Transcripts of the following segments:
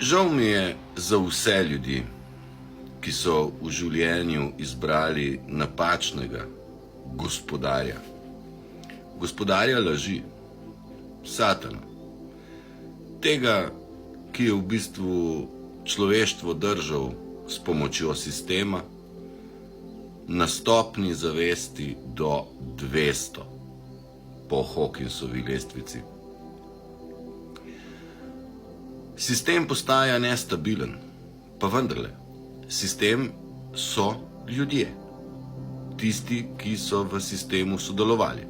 Žal mi je za vse ljudi, ki so v življenju izbrali napačnega gospodarja. Gospodarja laži, Satana. Tega, ki je v bistvu človeštvo držal s pomočjo sistema na stopni zavesti do 200 po Hawkinsovi lestvici. Sistem postaja nestabilen, pa vendarle, sistem so ljudje, tisti, ki so v sistemu sodelovali.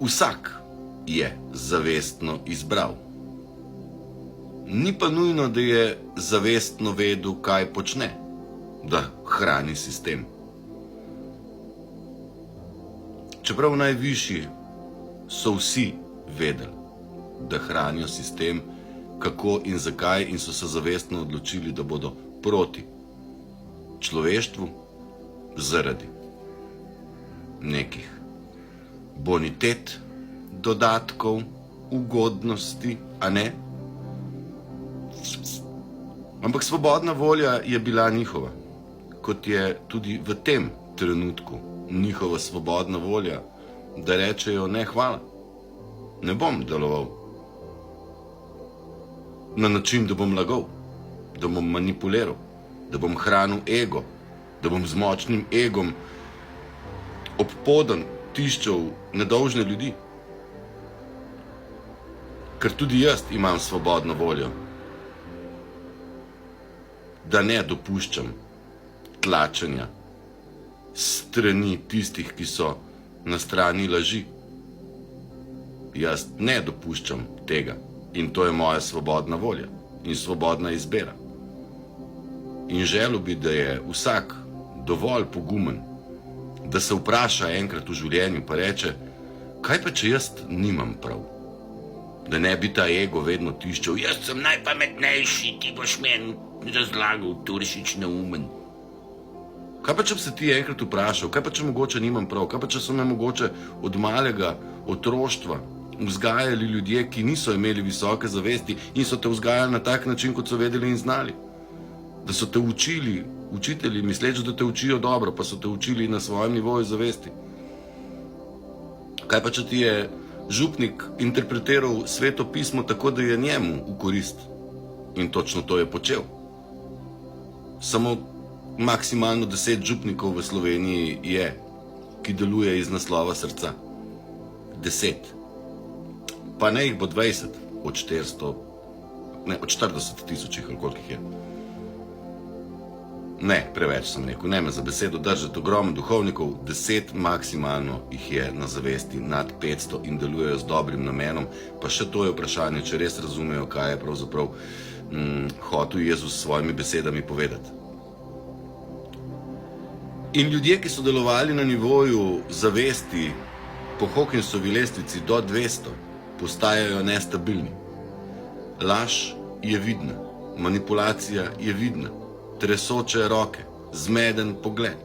Vsak je zavestno izbral. Ni pa nujno, da je zavestno vedel, kaj počne, da hrani sistem. Čeprav najvišji so vsi vedeli, da hranijo sistem, kako in zakaj, in so se zavestno odločili, da bodo proti človeštvu zaradi nekih bonitet, dodatkov, ugodnosti, a ne? Ampak svobodna volja je bila njihova, kot je tudi v tem trenutku njihova svobodna volja, da rečejo ne hvala, ne bom deloval na način, da bom lagal, da bom manipuliral, da bom hranil ego, da bom z močnim egom obpoden tiščal nedolžne ljudi. Ker tudi jaz imam svobodno voljo, da ne dopuščam tlačenja strani tistih, ki so na strani laži. Jaz ne dopuščam tega in to je moja svobodna volja in svobodna izbira. In želel bi, da je vsak dovolj pogumen, da se vpraša enkrat v življenju pa reče, kaj pa če jaz nimam prav? Da ne bi ta ego vedno tiščal, jaz sem najpametnejši, ti boš meni razlagal, Turšič neumen. Kaj pa če bi se ti enkrat vprašal, kaj pa če mogoče nimam prav, kaj pa če so me mogoče od malega otroštva vzgajali ljudje, ki niso imeli visoke zavesti in so te vzgajali na tak način, kot so vedeli in znali. Da so te učili, učitelji, misleč, da te učijo dobro, pa so te učili na svojem nivoju zavesti. Kaj pa če ti je župnik interpretiral Sveto pismo tako, da je njemu v korist? In točno to je počel. Samo maksimalno 10 župnikov v Sloveniji je, ki deluje iz naslova srca. 10. Pa ne jih bo 20 od 400, ne, od 40 tisočih, ali koliko jih je. Ne, preveč sem rekel, ne me za besedo držati, ogromno duhovnikov, 10 maksimalno jih je na zavesti, nad 500 in delujejo z dobrim namenom, pa še to je vprašanje, če res razumejo, kaj je pravzaprav hotel Jezus s svojimi besedami povedati. In ljudje, ki so delovali na nivoju zavesti po Hawkinsovi lestvici do 200, postajajo nestabilni. Laž je vidna, manipulacija je vidna, tresoče roke, zmeden pogled,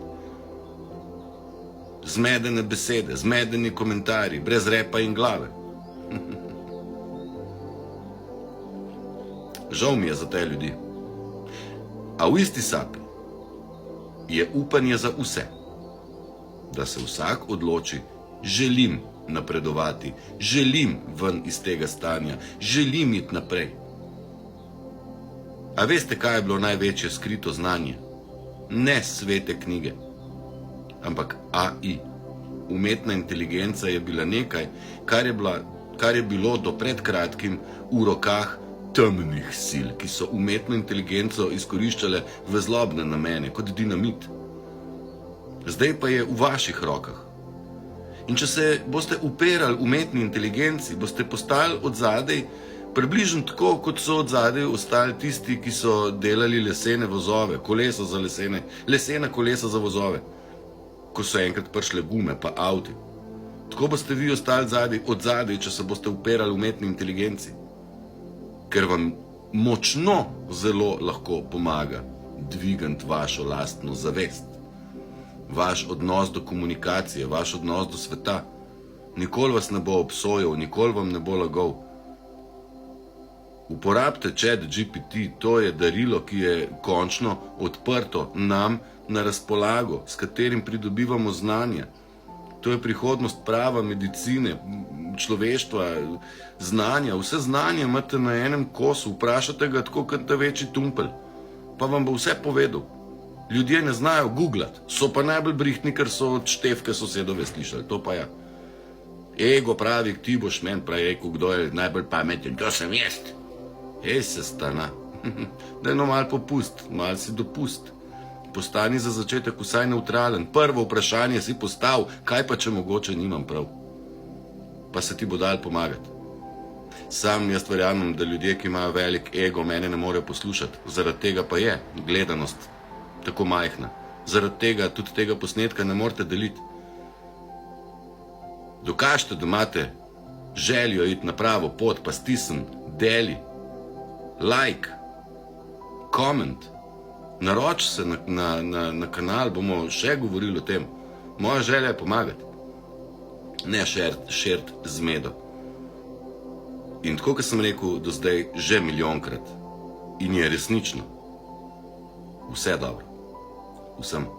zmedene besede, zmedeni komentarji, brez repa in glave. Žal mi je za te ljudi. A v isti sapi je upanje za vse, da se vsak odloči, želim napredovati, želim ven iz tega stanja, želim iti naprej. A veste, kaj je bilo največje skrito znanje? Ne svete knjige, ampak AI. Umetna inteligenca je bila nekaj, kar je bilo do pred kratkim v rokah temnih sil, ki so umetno inteligenco izkoriščale v zlobne namene, kot dinamit. Zdaj pa je v vaših rokah. In če se boste upirali umetni inteligenci, boste postali odzadej približno tako, kot so odzadej ostali tisti, ki so delali lesene vozove, kolesa za lesena kolesa za vozove, ko so enkrat prišle gume pa avti. Tako boste vi ostali odzadej, če se boste upirali umetni inteligenci. Ker vam močno zelo lahko pomaga dvigant vašo lastno zavest. Vaš odnos do komunikacije, vaš odnos do sveta. Nikoli vas ne bo obsojal, nikoli vam ne bo lagal. Uporabite ChatGPT, to je darilo, ki je končno odprto nam na razpolago, s katerim pridobivamo znanja. To je prihodnost prava, medicine, človeštva, znanja. Vse znanje imate na enem kosu, vprašate ga tako kot ta večji tumpelj, pa vam bo vse povedal. Ljudje ne znajo googlati, so pa najbolj brihtni, ker so od števke sosedove slišali, to pa ja. Ego pravi, ti boš men, pravi ego, kdo je najbolj pameten, to sem jaz. Se stana, daj no mal popust, mal si dopust. Postani za začetek vsaj neutralen. Prvo vprašanje si postav, kaj pa če mogoče nimam prav. Pa se ti bo dal pomagati. Sam jaz verjamem, da ljudje, ki imajo velik ego, mene ne morejo poslušati. Zaradi tega pa je gledanost tako majhna. Zaradi tega tudi tega posnetka ne morete deliti. Dokažite, da imate željo iti na pravo pot, pa stisn, deli, like, comment. Naroč se na kanal, bomo še govorili o tem. Moja želja je pomagati, ne širit zmedo. In tako, kot sem rekel do zdaj že milijonkrat, in je resnično, vse dobro, vsem.